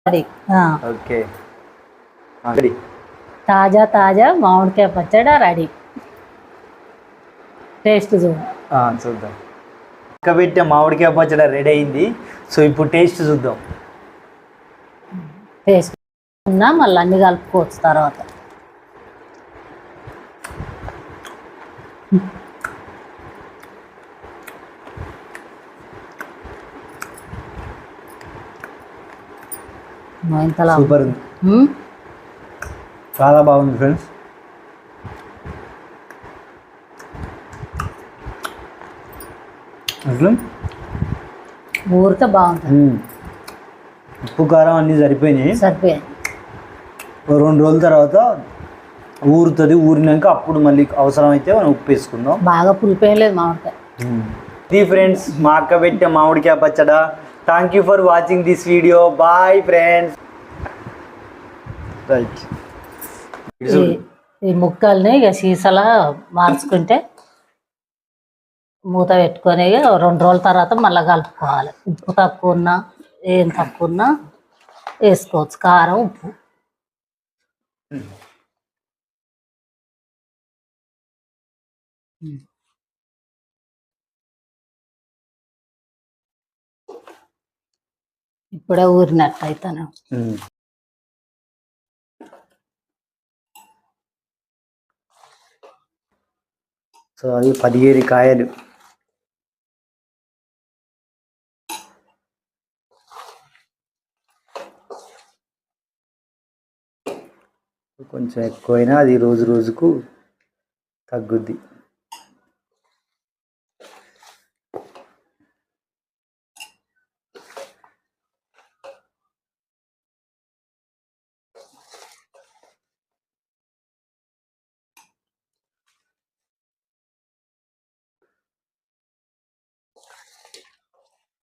Ready. Okay ready. తాజా తాజా మామిడికాయ పచ్చడి రెడీ. టేస్ట్ చూద్దాం. పెట్టే మామిడికాయ పచ్చడి రెడీ అయింది. సో ఇప్పుడు టేస్ట్ చూద్దాం. టేస్ట్ ఉన్నా మళ్ళీ అన్ని కలుపుకోవచ్చు తర్వాత. సూపర్ ఉంది, చాలా బాగుంది ఫ్రెండ్స్. అసలు ఊరితే బాగుంటుంది. ఉప్పు కారం అన్నీ సరిపోయినాయి. 2 రోజుల తర్వాత ఊరుతుంది. ఊరినాక అప్పుడు మళ్ళీ అవసరమైతే మనం ఉప్పు వేసుకుందాం. బాగా పులిపోయి లేదు మామిడికాయ. ఇది ఫ్రెండ్స్ మా అక్క పెట్టే మామిడికాయ పచ్చడ. Thank you for watching this video. Bye friends. Right, ఈ ముక్కల్ని ఇక సీసాలా మార్చుకుంటే మూత పెట్టుకొని 2 రోజుల తర్వాత మళ్ళీ కలుపుకోవాలి. ఉప్పు తక్కువ ఉన్నా ఏం తక్కువ ఉన్నా వేసుకోవచ్చు. కారం ఉప్పు. ఇప్పుడే ఊరినట్టు అయితాను. సో అవి 17 కాయలు. కొంచెం ఎక్కువైనా అది రోజు రోజుకు తగ్గుద్ది.